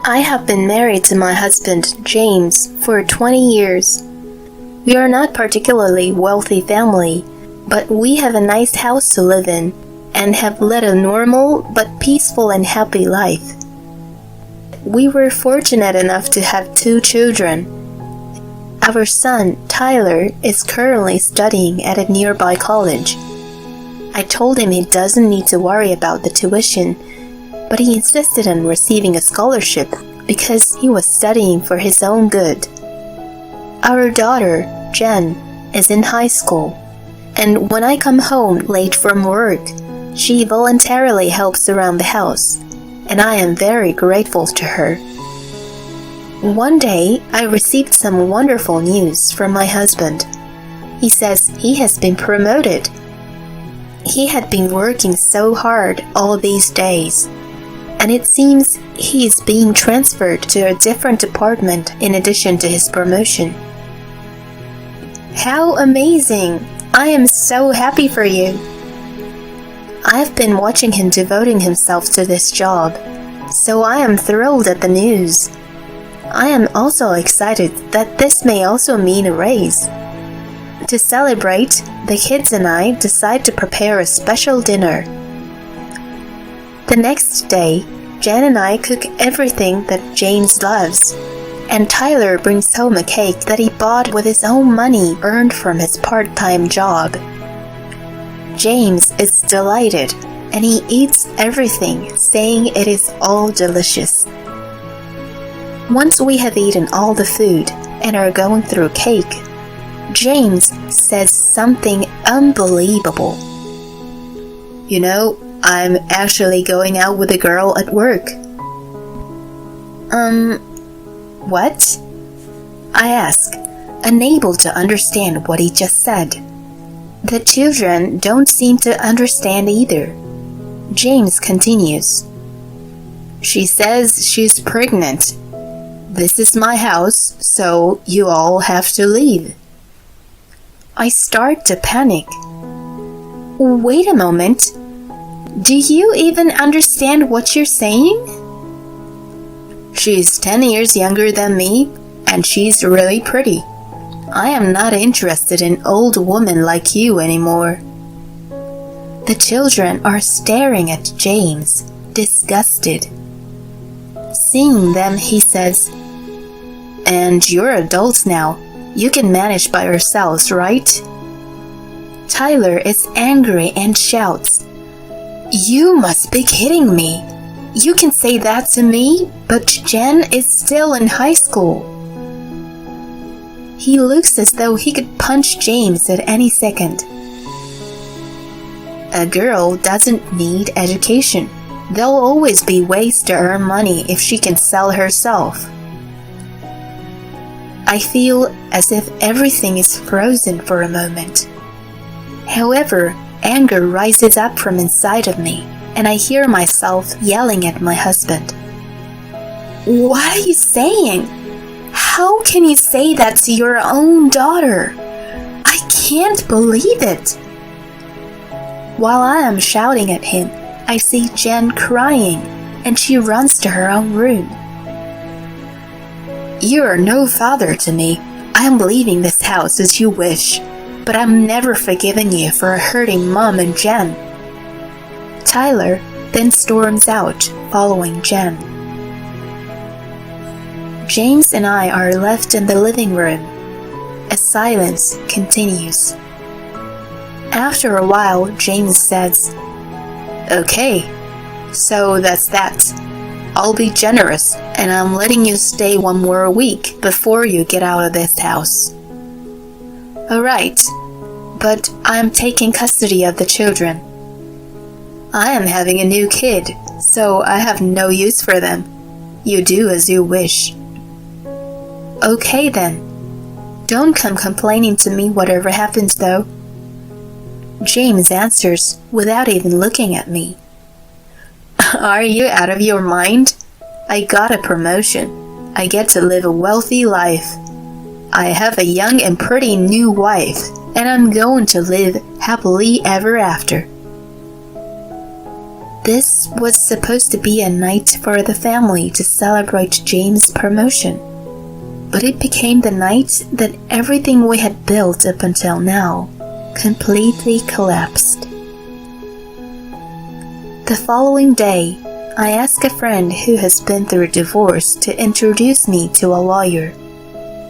I have been married to my husband, James, for 20 years. We are not particularly wealthy family, but we have a nice house to live in and have led a normal but peaceful and happy life. We were fortunate enough to have 2 children. Our son, Tyler, is currently studying at a nearby college. I told him he doesn't need to worry about the tuition, but he insisted on receiving a scholarship because he was studying for his own good. Our daughter, Jen, is in high school, and when I come home late from work, she voluntarily helps around the house, and I am very grateful to her. One day, I received some wonderful news from my husband. He says he has been promoted. He had been working so hard all these days, and it seems he is being transferred to a different department in addition to his promotion. How amazing! I am so happy for you. I have been watching him devoting himself to this job, so I am thrilled at the news. I am also excited that this may also mean a raise. To celebrate, the kids and I decide to prepare a special dinner. The next day, Jen and I cook everything that James loves, and Tyler brings home a cake that he bought with his own money earned from his part-time job. James is delighted, and he eats everything, saying it is all delicious. Once we have eaten all the food and are going through cake, James says something unbelievable. You know, I'm actually going out with a girl at work. What? I ask, unable to understand what he just said. The children don't seem to understand either. James continues. She says she's pregnant. This is my house, so you all have to leave. I start to panic. Wait a moment. Do you even understand what you're saying? She's 10 years younger than me, and she's really pretty. I am not interested in old women like you anymore. The children are staring at James, disgusted. Seeing them, he says, "And you're adults now. You can manage by yourselves, right?" Tyler is angry and shouts, "You must be kidding me. You can say that to me, but Jen is still in high school." He looks as though he could punch James at any second. A girl doesn't need education. There'll always be ways to earn money if she can sell herself. I feel as if everything is frozen for a moment. However, anger rises up from inside of me, and I hear myself yelling at my husband. What are you saying? How can you say that to your own daughter? I can't believe it. While I am shouting at him, I see Jen crying, and she runs to her own room. You are no father to me. I am leaving this house as you wish, but I'm never forgiving you for hurting Mom and Jen. Tyler then storms out, following Jen. James and I are left in the living room. A silence continues. After a while, James says, "Okay, so that's that. I'll be generous, and I'm letting you stay 1 more week before you get out of this house." Alright, but I'm taking custody of the children. I am having a new kid, so I have no use for them. You do as you wish. Okay then. Don't come complaining to me whatever happens though. James answers without even looking at me. Are you out of your mind? I got a promotion. I get to live a wealthy life. I have a young and pretty new wife, and I'm going to live happily ever after. This was supposed to be a night for the family to celebrate James' promotion, but it became the night that everything we had built up until now completely collapsed. The following day, I asked a friend who has been through a divorce to introduce me to a lawyer.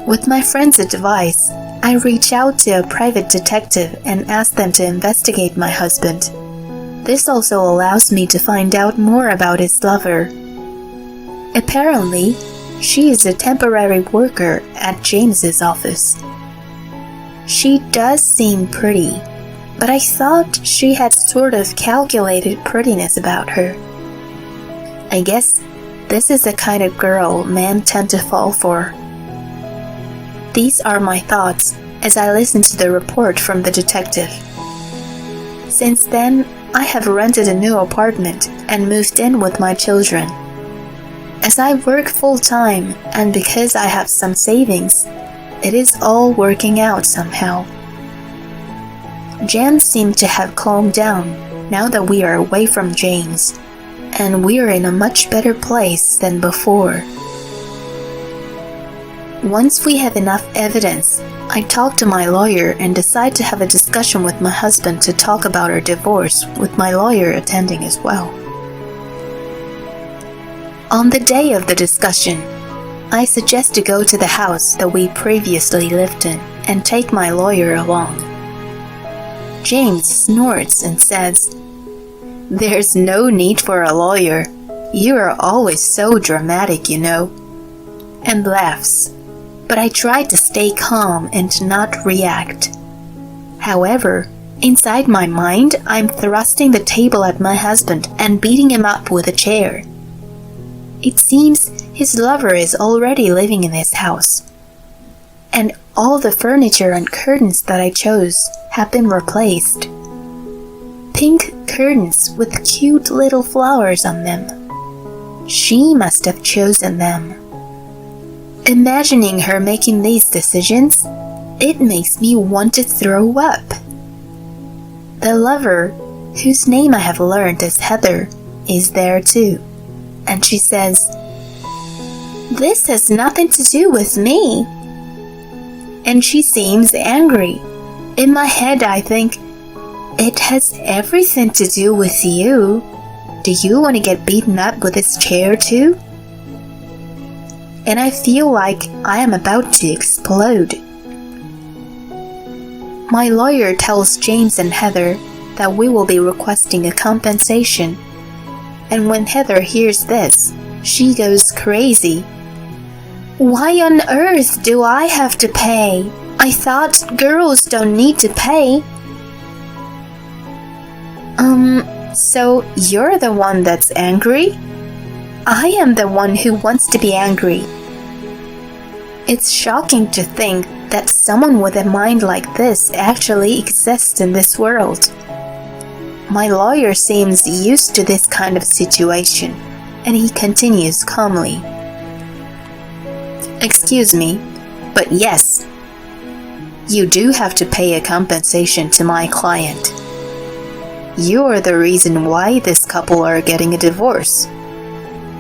With my friend's advice, I reached out to a private detective and asked them to investigate my husband. This also allows me to find out more about his lover. Apparently, she is a temporary worker at James's office. She does seem pretty, but I thought she had sort of calculated prettiness about her. I guess this is the kind of girl men tend to fall for. These are my thoughts as I listen to the report from the detective. Since then, I have rented a new apartment and moved in with my children. As I work full-time and because I have some savings, it is all working out somehow. Jan seemed to have calmed down now that we are away from James, and we are in a much better place than before. Once we have enough evidence, I talk to my lawyer and decide to have a discussion with my husband to talk about our divorce, with my lawyer attending as well. On the day of the discussion, I suggest to go to the house that we previously lived in and take my lawyer along. James snorts and says, "There's no need for a lawyer. You are always so dramatic, you know," and laughs. But I try to stay calm and not react. However, inside my mind, I'm thrusting the table at my husband and beating him up with a chair. It seems his lover is already living in his house, and all the furniture and curtains that I chose have been replaced. Pink curtains with cute little flowers on them. She must have chosen them. Imagining her making these decisions, it makes me want to throw up. The lover, whose name I have learned is Heather, is there too, and she says, "This has nothing to do with me." And she seems angry. In my head I think, it has everything to do with you. Do you want to get beaten up with this chair too? And I feel like I am about to explode. My lawyer tells James and Heather that we will be requesting a compensation. And when Heather hears this, she goes crazy. "Why on earth do I have to pay? I thought girls don't need to pay." So you're the one that's angry? I am the one who wants to be angry. It's shocking to think that someone with a mind like this actually exists in this world. My lawyer seems used to this kind of situation, and he continues calmly. "Excuse me, but yes, you do have to pay a compensation to my client. You are the reason why this couple are getting a divorce.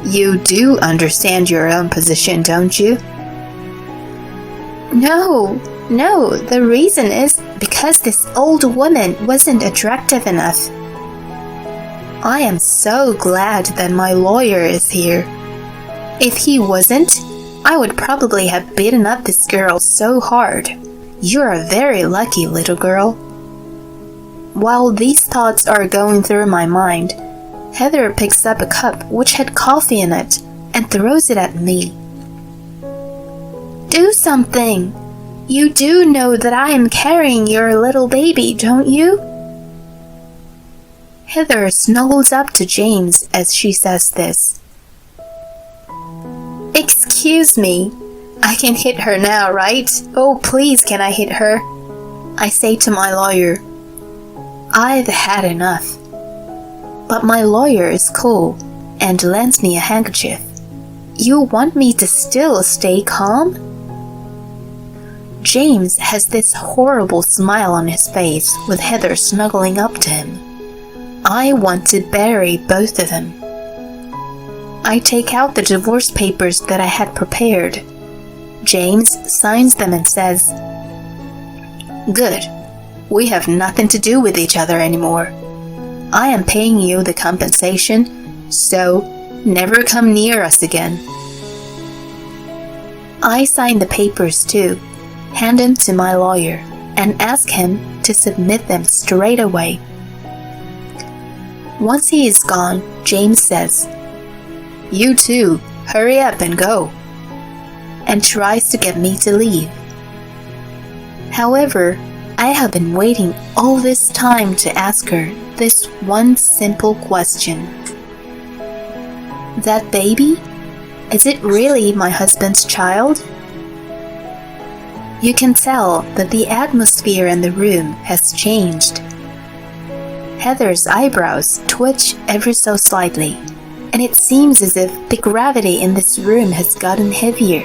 You do understand your own position, don't you?" No, the reason is because this old woman wasn't attractive enough. I am so glad that my lawyer is here. If he wasn't, I would probably have beaten up this girl so hard. You're a very lucky little girl. While these thoughts are going through my mind, Heather picks up a cup which had coffee in it and throws it at me. "Do something! You do know that I am carrying your little baby, don't you?" Heather snuggles up to James as she says this. "Excuse me, I can hit her now, right? Oh, please, can I hit her?" I say to my lawyer. I've had enough. But my lawyer is cool and lends me a handkerchief. You want me to still stay calm? James has this horrible smile on his face with Heather snuggling up to him. I want to bury both of them. I take out the divorce papers that I had prepared. James signs them and says, "Good. We have nothing to do with each other anymore. I am paying you the compensation, so never come near us again." I sign the papers too, hand them to my lawyer, and ask him to submit them straight away. Once he is gone, James says, "You too, hurry up and go," and tries to get me to leave. However, I have been waiting all this time to ask her this one simple question. That baby? Is it really my husband's child? You can tell that the atmosphere in the room has changed. Heather's eyebrows twitch ever so slightly, and it seems as if the gravity in this room has gotten heavier.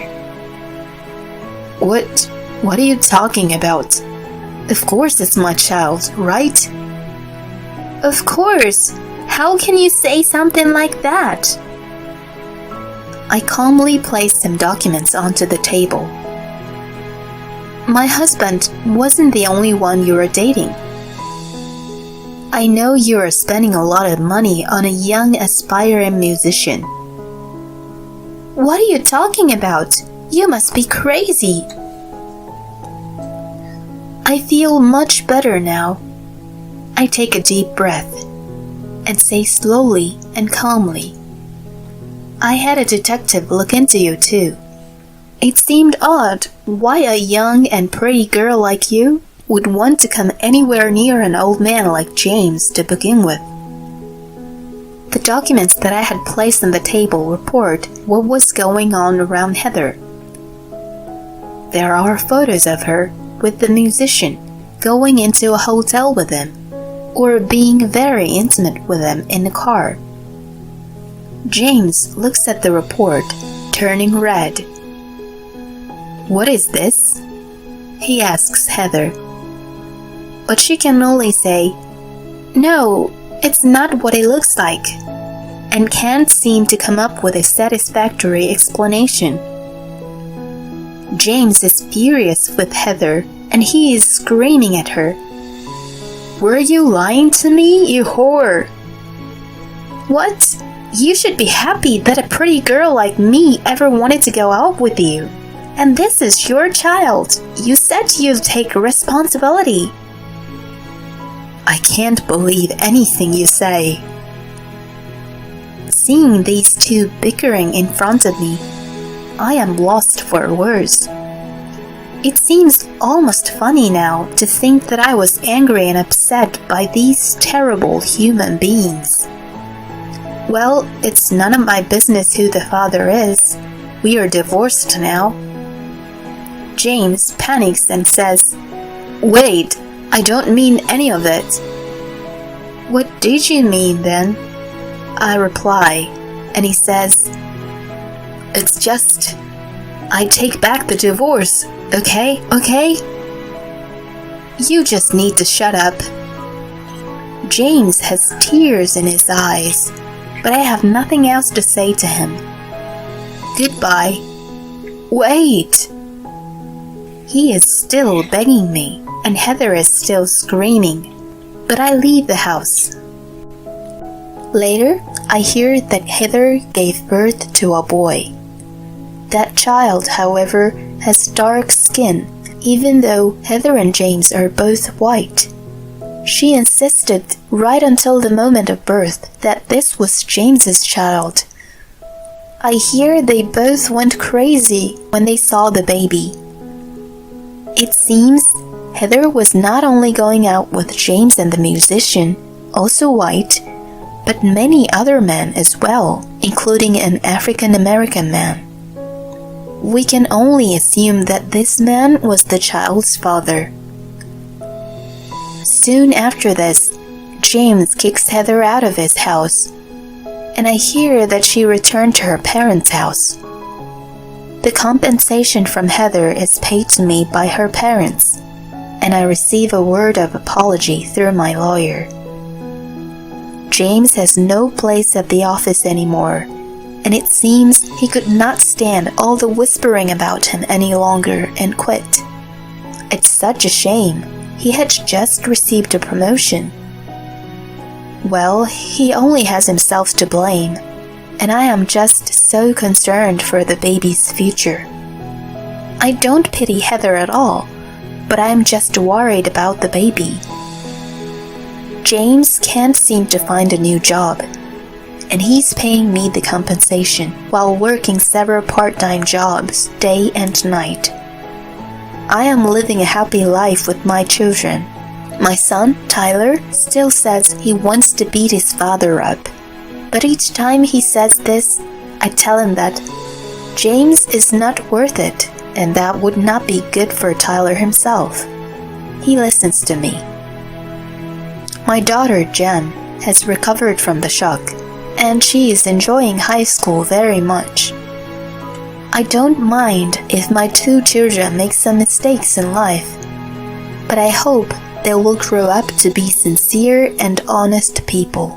What are you talking about? Of course it's my child, right? Of course! How can you say something like that? I calmly placed some documents onto the table. My husband wasn't the only one you were dating. I know you are spending a lot of money on a young aspiring musician. What are you talking about? You must be crazy. I feel much better now. I take a deep breath and say slowly and calmly, "I had a detective look into you too. It seemed odd why a young and pretty girl like you would want to come anywhere near an old man like James to begin with." The documents that I had placed on the table report what was going on around Heather. There are photos of her with the musician going into a hotel with him, or being very intimate with him in the car. James looks at the report, turning red. "What is this?" he asks Heather. But she can only say, "No, it's not what it looks like," and can't seem to come up with a satisfactory explanation. James is furious with Heather, and he is screaming at her, "Were you lying to me, you whore? What? You should be happy that a pretty girl like me ever wanted to go out with you. And this is your child. You said you'd take responsibility." I can't believe anything you say. Seeing these two bickering in front of me, I am lost for words. It seems almost funny now to think that I was angry and upset by these terrible human beings. Well, it's none of my business who the father is. We are divorced now. James panics and says, "Wait, I don't mean any of it." "What did you mean then?" I reply, and he says, "It's just, I take back the divorce, okay? You just need to shut up." James has tears in his eyes, but I have nothing else to say to him. "Goodbye." "Wait!" He is still begging me, and Heather is still screaming, but I leave the house. Later, I hear that Heather gave birth to a boy. That child, however, has dark skin, even though Heather and James are both white. She insisted right until the moment of birth that this was James's child. I hear they both went crazy when they saw the baby. It seems Heather was not only going out with James and the musician, also white, but many other men as well, including an African American man. We can only assume that this man was the child's father. Soon after this, James kicks Heather out of his house, and I hear that she returned to her parents' house. The compensation from Heather is paid to me by her parents, and I receive a word of apology through my lawyer. James has no place at the office anymore, and it seems he could not stand all the whispering about him any longer and quit. It's such a shame. He had just received a promotion. Well, he only has himself to blame, and I am just so concerned for the baby's future. I don't pity Heather at all, but I am just worried about the baby. James can't seem to find a new job, and he's paying me the compensation while working several part-time jobs day and night. I am living a happy life with my children. My son, Tyler, still says he wants to beat his father up. But each time he says this, I tell him that James is not worth it, and that would not be good for Tyler himself. He listens to me. My daughter, Jen, has recovered from the shock, and she is enjoying high school very much. I don't mind if my two children make some mistakes in life, but I hope they will grow up to be sincere and honest people.